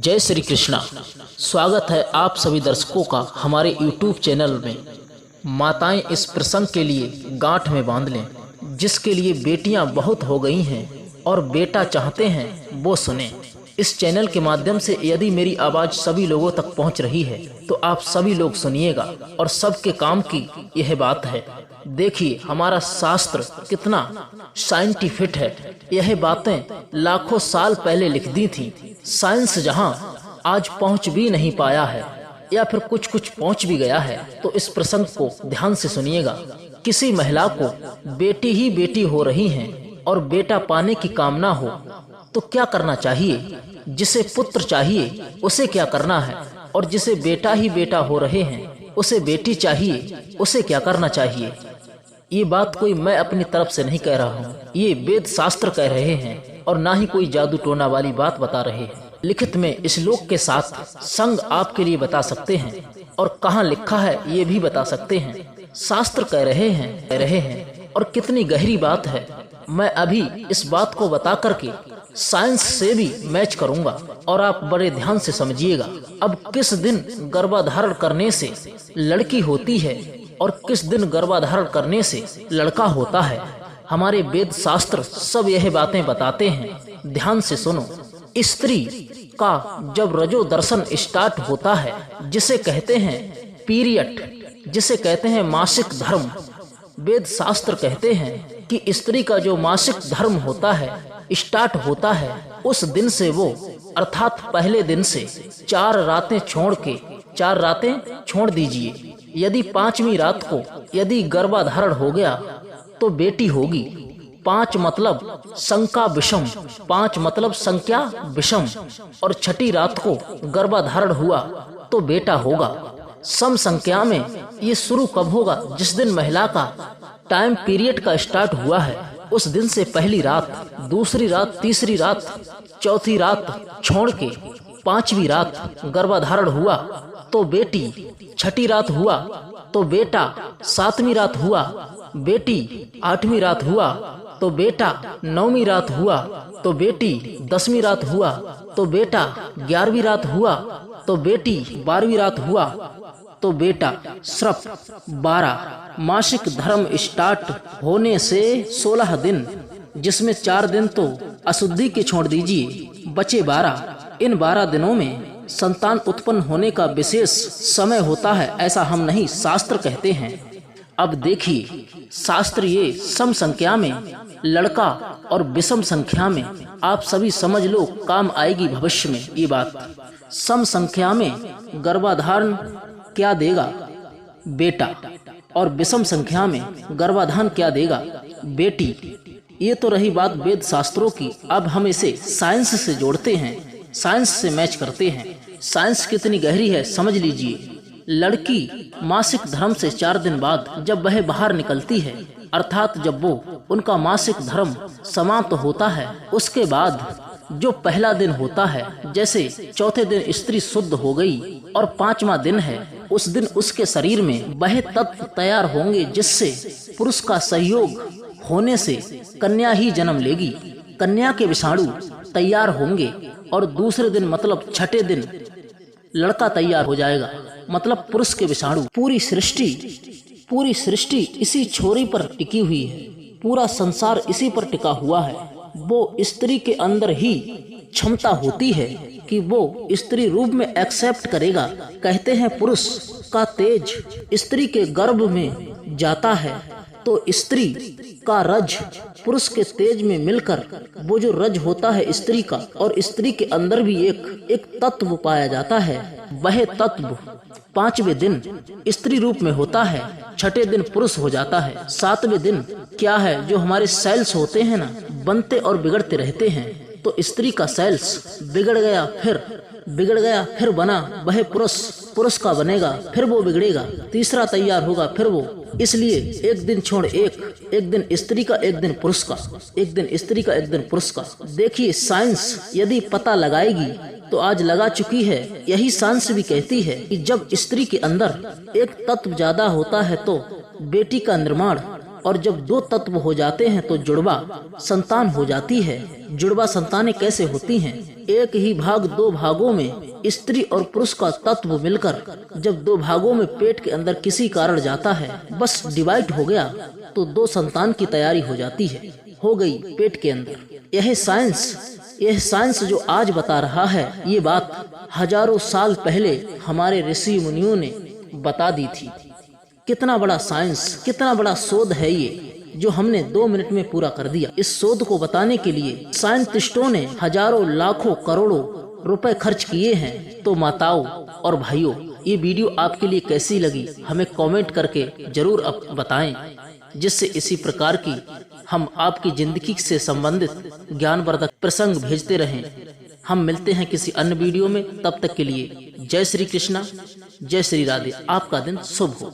जय श्री कृष्णा। स्वागत है आप सभी दर्शकों का हमारे YouTube चैनल में। माताएं इस प्रसंग के लिए गांठ में बांध लें, जिसके लिए बेटियां बहुत हो गई हैं और बेटा चाहते हैं वो सुने। इस चैनल के माध्यम से यदि मेरी आवाज़ सभी लोगों तक पहुंच रही है तो आप सभी लोग सुनिएगा और सबके काम की यह बात है। देखिए हमारा शास्त्र कितना साइंटिफिक है। यह बातें लाखों साल पहले लिख दी थी। साइंस जहां आज पहुंच भी नहीं पाया है या फिर कुछ पहुंच भी गया है, तो इस प्रसंग को ध्यान से सुनिएगा। किसी महिला को बेटी ही बेटी हो रही हैं और बेटा पाने की कामना हो तो क्या करना चाहिए। जिसे पुत्र चाहिए उसे क्या करना है, और जिसे बेटा ही बेटा हो रहे हैं उसे बेटी चाहिए, उसे क्या करना चाहिए। ये बात कोई मैं अपनी तरफ से नहीं कह रहा हूँ, ये वेद शास्त्र कह रहे हैं और ना ही कोई जादू टोना वाली बात बता रहे हैं। लिखित में श्लोक के साथ संग आपके लिए बता सकते हैं और कहाँ लिखा है ये भी बता सकते हैं। शास्त्र कह रहे हैं और कितनी गहरी बात है। मैं अभी इस बात को बता करके साइंस से भी मैच करूंगा और आप बड़े ध्यान से समझिएगा। अब किस दिन गर्भाधारण करने से लड़की होती है और किस दिन गर्भाधारण करने से लड़का होता है, हमारे वेद शास्त्र सब यह बातें बताते हैं। ध्यान से सुनो। स्त्री का जब रजो दर्शन स्टार्ट होता है, जिसे कहते हैं पीरियड, जिसे कहते हैं मासिक धर्म, वेद शास्त्र कहते हैं कि स्त्री का जो मासिक धर्म होता है स्टार्ट होता है, उस दिन से वो अर्थात पहले दिन से 4 रातें छोड़ दीजिए। यदि 5वीं रात को यदि गर्भाधारण हो गया तो बेटी होगी। 5 मतलब संख्या विषम, 5 मतलब संख्या विषम, और 6ठी रात को गर्भाधारण हुआ तो बेटा होगा। सम संख्या में ये शुरू कब होगा? जिस दिन महिला का टाइम पीरियड का स्टार्ट हुआ है, उस दिन से पहली रात, दूसरी रात, तीसरी रात, चौथी रात छोड़ के 5वीं रात गर्भाधारण हुआ तो बेटी, 6ठी रात हुआ तो बेटा, 7वीं रात हुआ बेटी, 8वीं रात हुआ तो बेटा, 9वीं रात हुआ तो बेटी, 10वीं रात हुआ तो बेटा, 11वीं रात हुआ तो बेटी, 12वीं रात हुआ तो बेटा। सिर्फ 12 मासिक धर्म स्टार्ट होने से 16 दिन, जिसमें 4 दिन तो अशुद्धि के छोड़ दीजिए, बचे 12। इन 12 दिनों में संतान उत्पन्न होने का विशेष समय होता है, ऐसा हम नहीं, शास्त्र कहते हैं। अब देखिए, शास्त्र ये सम संख्या में लड़का और विषम संख्या में, आप सभी समझ लो, काम आएगी भविष्य में ये बात। सम संख्या में गर्भाधारण क्या देगा? बेटा। और विषम संख्या में गर्भाधान क्या देगा? बेटी। ये तो रही बात वेद शास्त्रों की। अब हम इसे साइंस से जोड़ते हैं, साइंस से मैच करते हैं। साइंस कितनी गहरी है समझ लीजिए। लड़की मासिक धर्म से 4 दिन बाद जब वह बाहर निकलती है, अर्थात जब वो उनका मासिक धर्म समाप्त होता है, उसके बाद जो पहला दिन होता है, जैसे चौथे दिन स्त्री शुद्ध हो गई और 5वां दिन है, उस दिन उसके शरीर में वह तत्व तैयार होंगे जिससे पुरुष का सहयोग होने से कन्या ही जन्म लेगी। कन्या के विषाणु तैयार होंगे और दूसरे दिन मतलब 6ठे दिन लड़का तैयार हो जाएगा, मतलब पुरुष के विषाणु। पूरी सृष्टि इसी छोरी पर टिकी हुई है, पूरा संसार इसी पर टिका हुआ है। वो स्त्री के अंदर ही क्षमता होती है कि वो स्त्री रूप में एक्सेप्ट करेगा। कहते हैं पुरुष का तेज स्त्री के गर्भ में जाता है तो स्त्री का रज पुरुष के तेज में मिलकर वो जो रज होता है स्त्री का, और स्त्री के अंदर भी एक तत्व पाया जाता है। वह तत्व 5वें दिन स्त्री रूप में होता है, 6ठे दिन पुरुष हो जाता है। 7वें दिन क्या है, जो हमारे सेल्स होते हैं ना, बनते और बिगड़ते रहते हैं। तो स्त्री का सेल्स बिगड़ गया फिर बना, वह पुरुष का बनेगा, फिर वो बिगड़ेगा, तीसरा तैयार होगा, फिर वो। इसलिए एक दिन छोड़ एक दिन स्त्री का, एक दिन पुरुष का, एक दिन स्त्री का, एक दिन पुरुष का। देखिए साइंस यदि पता लगाएगी तो आज लगा चुकी है। यही साइंस भी कहती है कि जब स्त्री के अंदर एक तत्व ज्यादा होता है तो बेटी का निर्माण और जब दो तत्व हो जाते हैं तो जुड़वा संतान हो जाती है। जुड़वा संतानें कैसे होती हैं? एक ही भाग दो भागों में स्त्री और पुरुष का तत्व मिलकर जब दो भागों में पेट के अंदर किसी कारण जाता है, बस डिवाइड हो गया तो दो संतान की तैयारी हो जाती है, हो गई पेट के अंदर। यह साइंस जो आज बता रहा है, ये बात हजारों साल पहले हमारे ऋषि मुनियों ने बता दी थी। कितना बड़ा साइंस, कितना बड़ा शोध है ये, जो हमने 2 मिनट में पूरा कर दिया। इस शोध को बताने के लिए साइंटिस्टों ने हजारों लाखों करोड़ों रुपए खर्च किए हैं। तो माताओं और भाइयों, ये वीडियो आपके लिए कैसी लगी हमें कमेंट करके जरूर बताएं, जिससे इसी प्रकार की हम आपकी जिंदगी से संबंधित ज्ञानवर्धक प्रसंग भेजते रहें। हम मिलते हैं किसी अन्य वीडियो में, तब तक के लिए जय श्री कृष्णा, जय श्री राधे। आपका दिन शुभ हो।